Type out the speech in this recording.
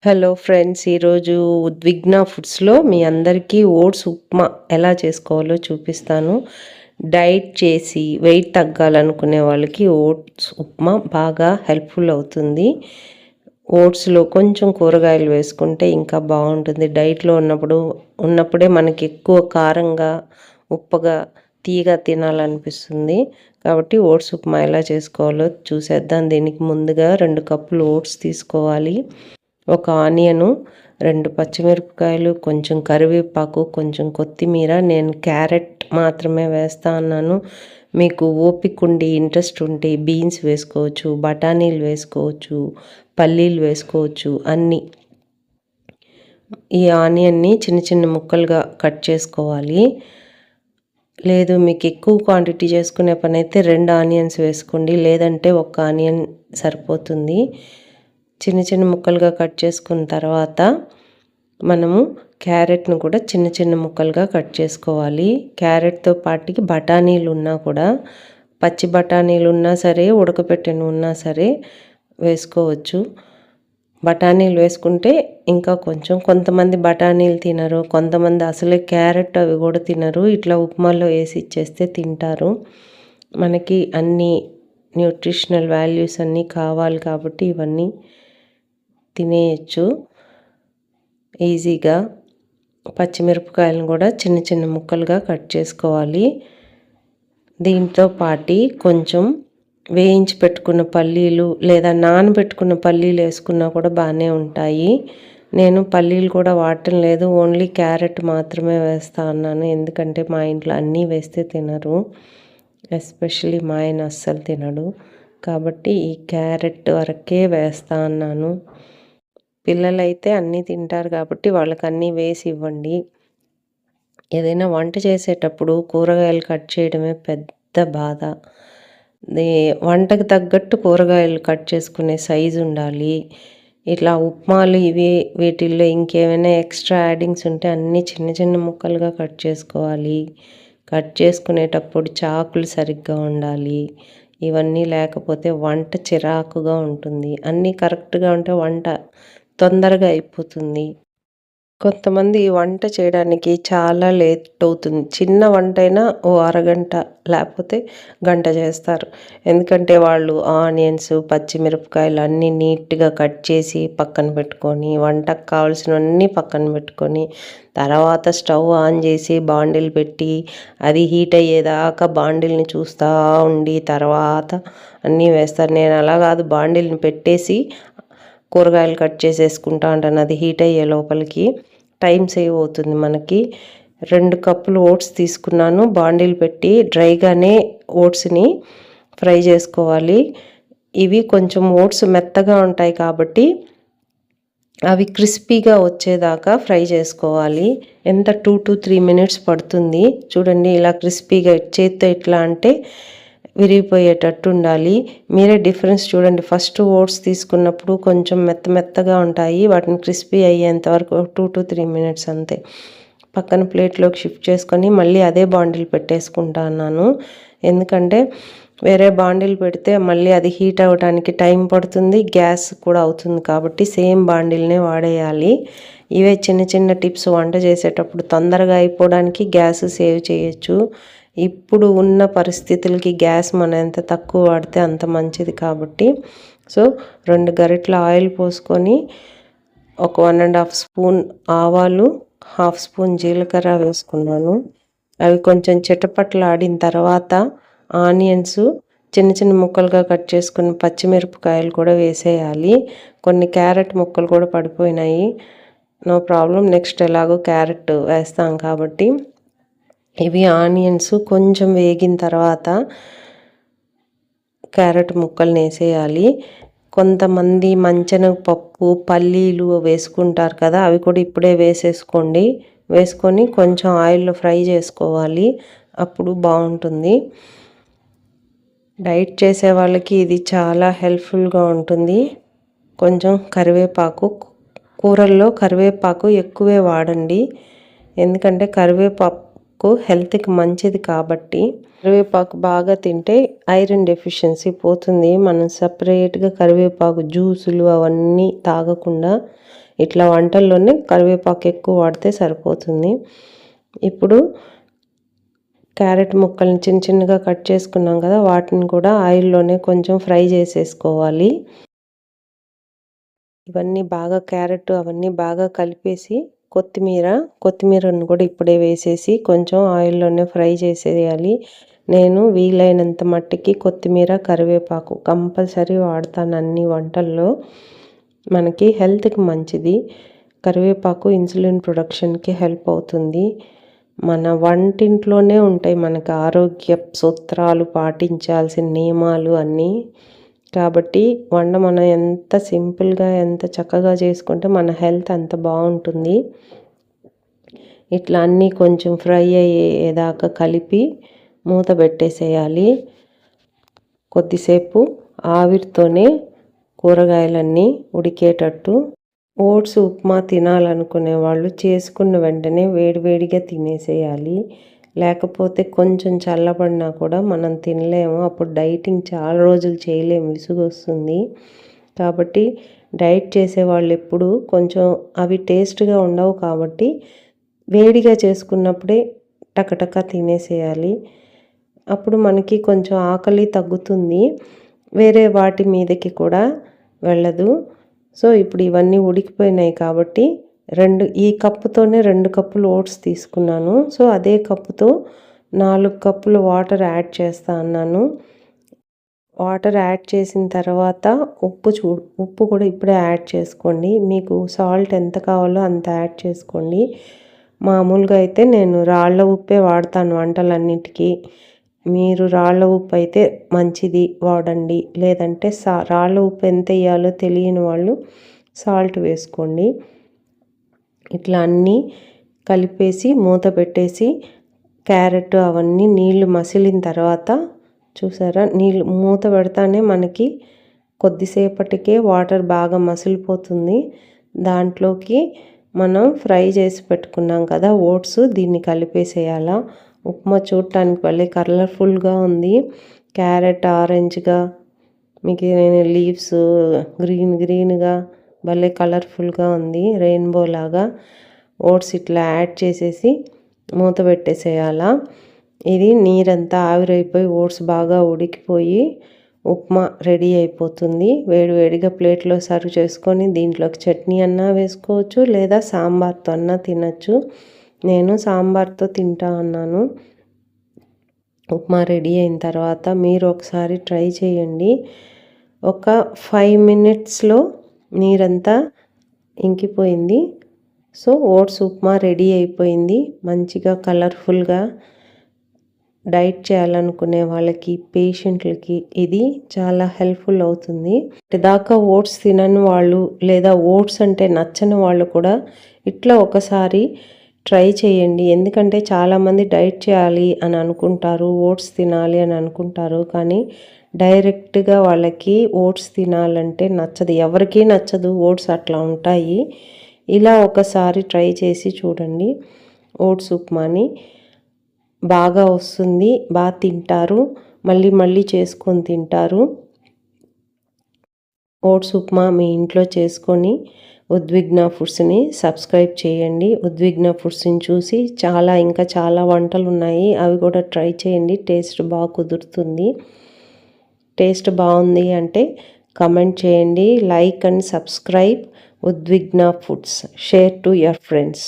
Hello friends, ఈరోజు ఉద్విగ్న ఫుడ్స్లో మీ అందరికీ oats upma ఎలా చేసుకోవాలో చూపిస్తాను. డైట్ చేసి వెయిట్ తగ్గాలనుకునే వాళ్ళకి ఓట్స్ ఉప్మా బాగా హెల్ప్ఫుల్ అవుతుంది. ఓట్స్లో కొంచెం కూరగాయలు వేసుకుంటే ఇంకా బాగుంటుంది. డైట్లో ఉన్నప్పుడే మనకి ఎక్కువ కారంగా, ఉప్పగా, తీయగా తినాలనిపిస్తుంది. కాబట్టి ఓట్స్ ఉప్మా ఎలా చేసుకోవాలో చూసేద్దాం. దీనికి ముందుగా 2 కప్పులు ఓట్స్ తీసుకోవాలి. ఒక ఆనియను, 2 పచ్చిమిరపకాయలు, కొంచెం కరివేపాకు, కొంచెం కొత్తిమీర. నేను క్యారెట్ మాత్రమే వేస్తా అన్నాను. మీకు ఓపిక ఉండి ఇంట్రెస్ట్ ఉంటే బీన్స్ వేసుకోవచ్చు, బఠానీలు వేసుకోవచ్చు, పల్లీలు వేసుకోవచ్చు అన్నీ. ఈ ఆనియన్ని చిన్న చిన్న ముక్కలుగా కట్ చేసుకోవాలి. లేదు మీకు ఎక్కువ క్వాంటిటీ చేసుకునే పని అయితే 2 ఆనియన్స్ వేసుకోండి, లేదంటే 1 ఆనియన్ సరిపోతుంది. చిన్న చిన్న ముక్కలుగా కట్ చేసుకున్న తర్వాత మనము క్యారెట్ను కూడా చిన్న చిన్న ముక్కలుగా కట్ చేసుకోవాలి. క్యారెట్తో పాటుకి బఠానీలు ఉన్నా కూడా, పచ్చి బఠానీలు ఉన్నా సరే, ఉడకపెట్టిన ఉన్నా సరే వేసుకోవచ్చు. బఠానీలు వేసుకుంటే ఇంకా కొంతమంది బఠానీలు తినరు, కొంతమంది అసలే క్యారెట్ అవి కూడా తినరు. ఇట్లా ఉప్మాలో వేసి ఇచ్చేస్తే తింటారు. మనకి అన్ని న్యూట్రిషనల్ వాల్యూస్ అన్నీ కావాలి కాబట్టి ఇవన్నీ తినేయచ్చు ఈజీగా. పచ్చిమిరపకాయలను కూడా చిన్న చిన్న ముక్కలుగా కట్ చేసుకోవాలి. దీంతో పాటు కొంచెం వేయించి పెట్టుకున్న పల్లీలు లేదా నానబెట్టుకున్న పల్లీలు వేసుకున్నా కూడా బాగానే ఉంటాయి. నేను పల్లీలు కూడా వాడటం లేదు, ఓన్లీ క్యారెట్ మాత్రమే వేస్తా అన్నాను. ఎందుకంటే మా ఇంట్లో అన్నీ వేస్తే తినరు, ఎస్పెషలీ మా ఆయన అస్సలు తినడు. కాబట్టి ఈ క్యారెట్ వరకే వేస్తా అన్నాను. పిల్లలైతే అన్నీ తింటారు కాబట్టి వాళ్ళకి అన్నీ వేసి ఇవ్వండి. ఏదైనా వంట చేసేటప్పుడు కూరగాయలు కట్ చేయడమే పెద్ద బాధ. వంటకు తగ్గట్టు కూరగాయలు కట్ చేసుకునే సైజు ఉండాలి. ఇట్లా ఉప్మాలు వీటిల్లో ఇంకేమైనా ఎక్స్ట్రా యాడింగ్స్ ఉంటే అన్నీ చిన్న చిన్న ముక్కలుగా కట్ చేసుకోవాలి. కట్ చేసుకునేటప్పుడు చాకులు సరిగ్గా ఉండాలి. ఇవన్నీ లేకపోతే వంట చిరాకుగా ఉంటుంది. అన్నీ కరెక్ట్గా ఉంటే వంట తొందరగా అయిపోతుంది. కొంతమంది వంట చేయడానికి చాలా లేట్ అవుతుంది. చిన్న వంటైనా ఓ అరగంట లేకపోతే గంట చేస్తారు. ఎందుకంటే వాళ్ళు ఆనియన్స్, పచ్చిమిరపకాయలు అన్నీ నీట్గా కట్ చేసి పక్కన పెట్టుకొని, వంటకు కావాల్సినవన్నీ పక్కన పెట్టుకొని, తర్వాత స్టవ్ ఆన్ చేసి బాండిల్ పెట్టి అది హీట్ అయ్యేదాకా బాండిల్ని చూస్తూ ఉండి తర్వాత అన్నీ వేస్తారు. నేను అలా కాదు, బాండిల్ని పెట్టేసి కూరగాయలు కట్ చేసేసుకుంటా ఉంటాను. అది హీట్ అయ్యే లోపలికి టైం సేవ్ అవుతుంది మనకి. 2 కప్పులు ఓట్స్ తీసుకున్నాను. బాండిల్ పెట్టి డ్రైగానే ఓట్స్ని ఫ్రై చేసుకోవాలి. ఇవి కొంచెం ఓట్స్ మెత్తగా ఉంటాయి కాబట్టి అవి క్రిస్పీగా వచ్చేదాకా ఫ్రై చేసుకోవాలి. ఎంత 2 to 3 minutes పడుతుంది. చూడండి, ఇలా క్రిస్పీగా చేత్తో ఎట్లా అంటే విరిగిపోయేటట్టు ఉండాలి. మీరే డిఫరెన్స్ చూడండి. ఫస్ట్ ఓట్స్ తీసుకున్నప్పుడు కొంచెం మెత్తగా ఉంటాయి. వాటిని క్రిస్పీ అయ్యేంత వరకు 2 to 3 minutes అంతే. పక్కన ప్లేట్లోకి షిఫ్ట్ చేసుకొని మళ్ళీ అదే బాండిల్ పెట్టేసుకుంటా అన్నాను. ఎందుకంటే వేరే బాండిల్ పెడితే మళ్ళీ అది హీట్ అవ్వడానికి టైం పడుతుంది, గ్యాస్ కూడా అవుతుంది. కాబట్టి సేమ్ బాండిల్నే వాడేయాలి. ఇవే చిన్న చిన్న టిప్స్ వంట చేసేటప్పుడు తొందరగా అయిపోవడానికి, గ్యాస్ సేవ్ చేయొచ్చు. ఇప్పుడు ఉన్న పరిస్థితులకి గ్యాస్ మనం ఎంత తక్కువ వాడితే అంత మంచిది కాబట్టి. సో 2 గరిటెల ఆయిల్ పోసుకొని ఒక 1.5 స్పూన్ ఆవాలు, 1/2 స్పూన్ జీలకర్ర వేసుకున్నాను. అవి కొంచెం చిటపట్లాడిన తర్వాత ఆనియన్స్, చిన్న చిన్న ముక్కలుగా కట్ చేసుకున్న పచ్చిమిరపకాయలు కూడా వేసేయాలి. కొన్ని క్యారెట్ ముక్కలు కూడా పడిపోయినాయి. నో ప్రాబ్లం, నెక్స్ట్ ఎలాగో క్యారెట్ వేస్తాం కాబట్టి. ఇవి ఆనియన్స్ కొంచెం వేగిన తర్వాత క్యారెట్ ముక్కల్ని వేసేయాలి. కొంతమంది మంచెనగపప్పు, పల్లీలు వేసుకుంటారు కదా, అవి కూడా ఇప్పుడే వేసేసుకోండి. వేసుకొని కొంచెం ఆయిల్లో ఫ్రై చేసుకోవాలి, అప్పుడు బాగుంటుంది. డైట్ చేసే వాళ్ళకి ఇది చాలా హెల్ప్ఫుల్గా ఉంటుంది. కొంచెం కరివేపాకు, కూరల్లో కరివేపాకు ఎక్కువే వాడండి. ఎందుకంటే కరివేపాకు హెల్త్కి మంచిది కాబట్టి కరివేపాకు బాగా తింటే ఐరన్ డెఫిషియన్సీ పోతుంది. మనం సపరేట్గా కరివేపాకు జ్యూసులు అవన్నీ తాగకుండా ఇట్లా వంటల్లోనే కరివేపాకు ఎక్కువ వాడితే సరిపోతుంది. ఇప్పుడు క్యారెట్ ముక్కల్ని చిన్న చిన్నగా కట్ చేసుకున్నాం కదా, వాటిని కూడా ఆయిల్లోనే కొంచెం ఫ్రై చేసేసుకోవాలి. ఇవన్నీ బాగా క్యారెట్ అవన్నీ బాగా కలిపేసి కొత్తిమీరను కూడా ఇప్పుడే వేసేసి కొంచెం ఆయిల్లోనే ఫ్రై చేసేయాలి. నేను వీలైనంత మట్టికి కొత్తిమీర కరివేపాకు కంపల్సరీ వాడతాను అన్ని వంటల్లో. మనకి హెల్త్కి మంచిది. కరివేపాకు ఇన్సులిన్ ప్రొడక్షన్కి హెల్ప్ అవుతుంది. మన వంటింట్లోనే ఉంటాయి మనకు ఆరోగ్య సూత్రాలు, పాటించాల్సిన నియమాలు అన్నీ. కాబట్టి మనం ఎంత సింపుల్గా ఎంత చక్కగా చేసుకుంటే మన హెల్త్ అంత బాగుంటుంది. ఇట్లా అన్నీ కొంచెం ఫ్రై అయ్యేదాకా కలిపి మూత పెట్టేసేయాలి. కొద్దిసేపు ఆవిరితోనే కూరగాయలన్నీ ఉడికేటట్టు. ఓట్స్ ఉప్మా తినాలనుకునే వాళ్ళు చేసుకున్న వెంటనే వేడివేడిగా తినేసేయాలి. లేకపోతే కొంచెం చల్లబడినా కూడా మనం తినలేము. అప్పుడు డైటింగ్ చాలా రోజులు చేయలేము, విసుగు వస్తుంది. కాబట్టి డైట్ చేసేవాళ్ళు ఎప్పుడు కొంచెం అవి టేస్ట్గా ఉండవు కాబట్టి వేడిగా చేసుకున్నప్పుడే టకటక తినేసేయాలి. అప్పుడు మనకి కొంచెం ఆకలి తగ్గుతుంది, వేరే వాటి మీదకి కూడా వెళ్ళదు. సో ఇప్పుడు ఇవన్నీ ఉడికిపోయినాయి కాబట్టి ఈ కప్పుతోనే 2 కప్పులు ఓట్స్ తీసుకున్నాను. సో అదే కప్పుతో 4 కప్పులు వాటర్ యాడ్ చేస్తా అన్నాను. వాటర్ యాడ్ చేసిన తర్వాత ఉప్పు కూడా ఇప్పుడే యాడ్ చేసుకోండి. మీకు సాల్ట్ ఎంత కావాలో అంత యాడ్ చేసుకోండి. మామూలుగా అయితే నేను రాళ్ళ ఉప్పే వాడతాను వంటలన్నిటికీ. మీరు రాళ్ళ ఉప్పు అయితే మంచిది వాడండి. లేదంటే రాళ్ళ ఉప్పు ఎంత వేయాలో తెలియని వాళ్ళు సాల్ట్ వేసుకోండి. ఇట్లా అన్నీ కలిపేసి మూత పెట్టేసి క్యారెట్ అవన్నీ నీళ్లు మసిలిన తర్వాత చూసారా, నీళ్ళు మూత పెడతానే మనకి కొద్దిసేపటికే వాటర్ బాగా మసిలిపోతుంది. దాంట్లోకి మనం ఫ్రై చేసి పెట్టుకున్నాం కదా ఓట్స్, దీన్ని కలిపేసేయాలా. ఉప్మా చూడటానికి భలే కలర్ఫుల్గా ఉంది. క్యారెట్ ఆరెంజ్గా, మీకు లీవ్స్ గ్రీన్గా భలే కలర్ఫుల్గా ఉంది, రెయిన్బో లాగా. ఓట్స్ ఇట్లా యాడ్ చేసేసి మూత పెట్టేసేయాలా. ఇది నీరంతా ఆవిరైపోయి ఓట్స్ బాగా ఉడికిపోయి ఉప్మా రెడీ అయిపోతుంది. వేడివేడిగా ప్లేట్లో సర్వ్ చేసుకొని దీంట్లోకి చట్నీ అన్నా వేసుకోవచ్చు, లేదా సాంబార్తో అన్నా తినచ్చు. నేను సాంబార్తో తింటా అన్నాను. ఉప్మా రెడీ అయిన తర్వాత మీరు ఒకసారి ట్రై చేయండి. ఒక 5 మినిట్స్లో నీరంతా ఇంకిపోయింది. సో ఓట్స్ ఉప్మా రెడీ అయిపోయింది. మంచిగా కలర్ఫుల్గా డైట్ చేయాలనుకునే వాళ్ళకి, పేషెంట్లకి ఇది చాలా హెల్ప్ఫుల్ అవుతుంది. దాకా ఓట్స్ తినని వాళ్ళు లేదా ఓట్స్ అంటే నచ్చని వాళ్ళు కూడా ఇట్లా ఒకసారి ట్రై చేయండి. ఎందుకంటే చాలామంది డైట్ చేయాలి అని అనుకుంటారు, ఓట్స్ తినాలి అని అనుకుంటారు. కానీ డైరెక్ట్గా వాళ్ళకి ఓట్స్ తినాలంటే నచ్చదు, ఎవరికీ నచ్చదు. ఓట్స్ అట్లా ఉంటాయి. ఇలా ఒకసారి ట్రై చేసి చూడండి. ఓట్స్ ఉప్మాని బాగా వస్తుంది, బాగా తింటారు, మళ్ళీ మళ్ళీ చేసుకొని తింటారు. ఓట్స్ ఉప్మా మీ ఇంట్లో చేసుకొని ఉద్విగ్న ఫుడ్స్ని సబ్స్క్రైబ్ చేయండి. ఉద్విగ్న ఫుడ్స్ని చూసి ఇంకా చాలా వంటలు ఉన్నాయి, అవి కూడా ట్రై చేయండి. టేస్ట్ బాగా కుదురుతుంది. టేస్ట్ బాగుంది అంటే కమెంట్ చేయండి. Like and subscribe Udvigna foods. Share to your friends.